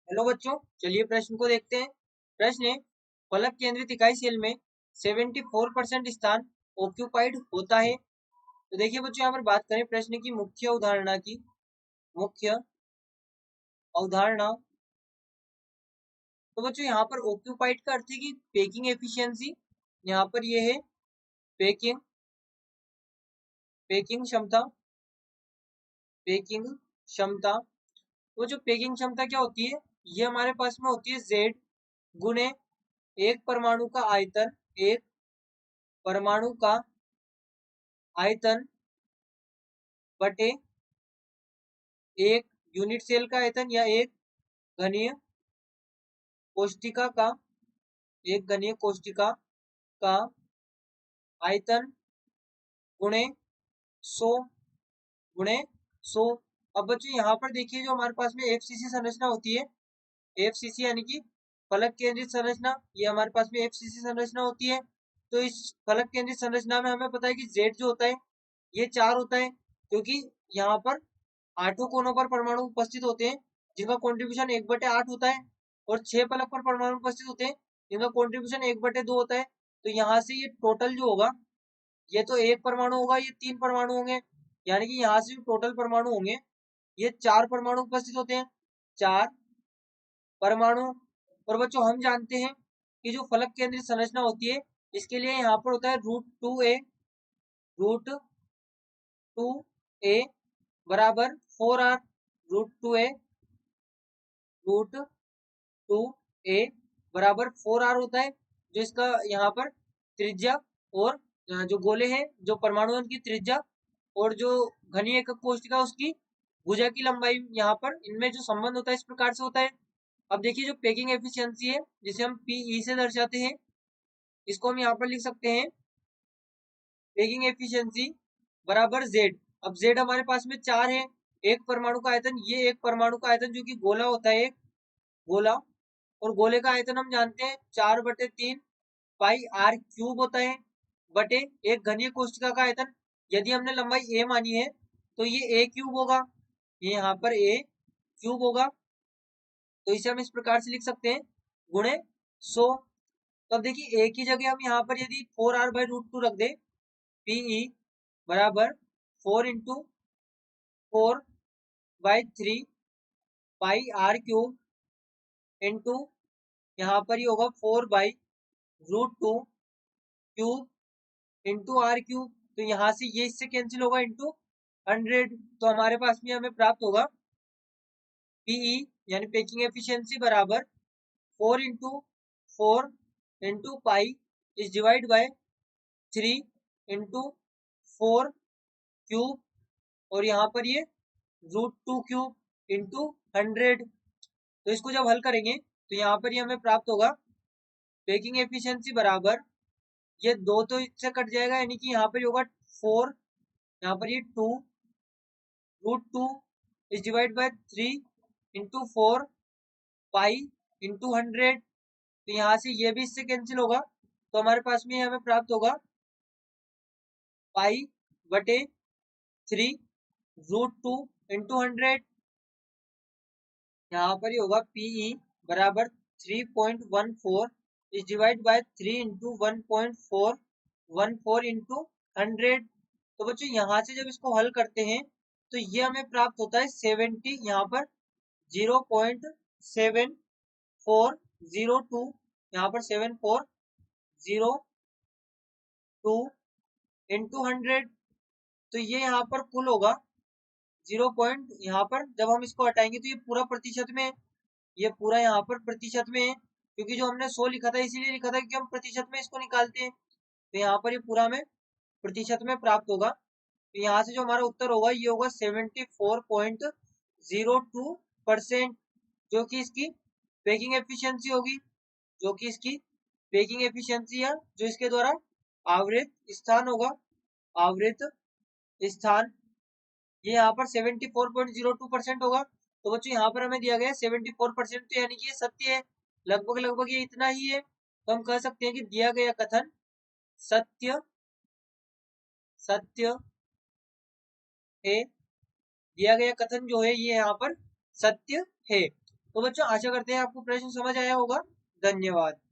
Hello बच्चों, चलिए प्रश्न को देखते हैं। प्रश्न है, फलक केंद्रित इकाई सेल में 74% स्थान ऑक्यूपाइड होता है। तो देखिए बच्चों, यहाँ पर बात करें प्रश्न की मुख्य अवधारणा की। मुख्य अवधारणा, तो बच्चों यहाँ पर ऑक्यूपाइड का अर्थ है कि पैकिंग एफिशिएंसी। यहाँ पर ये है पैकिंग पैकिंग क्षमता। पैकिंग क्षमता, वो जो पैकिंग क्षमता क्या होती है, ये हमारे पास में होती है Z गुने एक परमाणु का आयतन, एक परमाणु का आयतन बटे एक यूनिट सेल का आयतन या एक घनीय कोशिका का का आयतन गुणे 100 गुणे 100। अब बच्चों यहाँ पर देखिए, जो हमारे पास में एफसीसी संरचना होती है, एफसीसी यानी कि फलक केंद्रित संरचना, ये हमारे पास में एफसीसी संरचना होती है। तो इस फलक केंद्रित संरचना में हमें पता है कि जेड जो होता है ये 4 होता है, क्योंकि यहाँ पर 8 कोनों पर परमाणु उपस्थित होते हैं जिनका कॉन्ट्रीब्यूशन 1/8 होता है, और 6 फलक पर परमाणु उपस्थित होते हैं जिनका कॉन्ट्रीब्यूशन 1/2 होता है। तो यहाँ से ये टोटल जो होगा, ये तो एक परमाणु होगा, ये 3 परमाणु होंगे, यानी कि यहाँ से जो टोटल परमाणु होंगे ये 4 परमाणु उपस्थित होते हैं, 4 परमाणु। और बच्चों हम जानते हैं कि जो फलक केंद्रित संरचना होती है, इसके लिए यहाँ पर होता है √2a बराबर 4r। √2a बराबर 4r होता है, जो इसका यहाँ पर त्रिज्या, और जो गोले हैं, जो परमाणु की त्रिज्या, और जो घनीय एकक कोशिका उसकी भुजा की लंबाई, यहाँ पर इनमें जो संबंध होता है इस प्रकार से होता है। अब देखिए, जो पैकिंग एफिशिएंसी है जिसे हम पीई से दर्शाते हैं, इसको हम यहाँ पर लिख सकते हैं पैकिंग एफिशिएंसी बराबर जेड। अब जेड हमारे पास में 4 है, एक परमाणु का आयतन, ये एक परमाणु का आयतन जो कि गोला होता है, एक गोला, और गोले का आयतन हम जानते हैं 4/3 पाई आर क्यूब होता है, बटे एक घनीय कोशिका का आयतन। यदि हमने लंबाई ए मानी है तो ये ए क्यूब होगा, ये यहाँ पर ए क्यूब होगा। तो इसे हम इस प्रकार से लिख सकते हैं गुणे 100। तो अब देखिए, ए की जगह हम यहाँ पर यदि 4r/√2 रख दे, पीई बराबर 4 × 4/3 पाई आर क्यूब इंटू, यहाँ पर ये होगा 4/√2 क्यूब इंटू आर क्यूब। तो यहाँ से ये इससे कैंसिल होगा इंटू 100। तो हमारे पास में हमें प्राप्त होगा पीई यानी पैकिंग एफिशिएंसी बराबर 4 × 4 into pi is divide by 3 into 4 cube, और यहाँ पर ये √2 क्यूब इंटू 100। तो इसको जब हल करेंगे तो यहाँ पर ये हमें प्राप्त होगा पैकिंग एफिशिएंसी बराबर, ये 2 तो इससे कट जाएगा, यानी कि यहाँ पर ये होगा 4, यहाँ पर ये 2 √2 is divide by 3 into 4 pi into 100। तो यहाँ से ये भी इससे कैंसिल होगा, तो हमारे पास में हमें प्राप्त होगा पाई/3 √2 इंटू 100। यहाँ पर ही होगा पीई बराबर 3.14 is divide by 3 into 1.414 into 100। तो बच्चों यहाँ से जब इसको हल करते हैं तो ये हमें प्राप्त होता है 70, यहाँ पर 0.7402, यहाँ पर 7402 इंटू 100। तो ये यहाँ पर कुल होगा 0 पॉइंट, यहाँ पर जब हम इसको हटाएंगे तो ये पूरा प्रतिशत में है, ये पूरा यहाँ पर प्रतिशत में है, क्योंकि जो हमने 100 लिखा था इसीलिए लिखा था कि हम प्रतिशत में इसको निकालते हैं। तो यहाँ पर ये पूरा में प्रतिशत में प्राप्त होगा। तो यहाँ से जो हमारा उत्तर होगा ये होगा 74.02%, जो कि इसकी पैकिंग एफिशिएंसी होगी, जो कि इसकी पैकिंग एफिशिएंसी है, जो इसके द्वारा आवृत स्थान होगा, आवृत स्थान, ये यहाँ पर 74.02% होगा। तो बच्चों यहाँ पर हमें दिया गया है 74%, तो यानी कि ये सत्य है, लगभग लगभग ये इतना ही है। तो हम कह सकते हैं कि दिया गया कथन सत्य सत्य है, दिया गया कथन जो है ये यहाँ पर सत्य है। तो बच्चों आशा करते हैं आपको प्रश्न समझ आया होगा। धन्यवाद।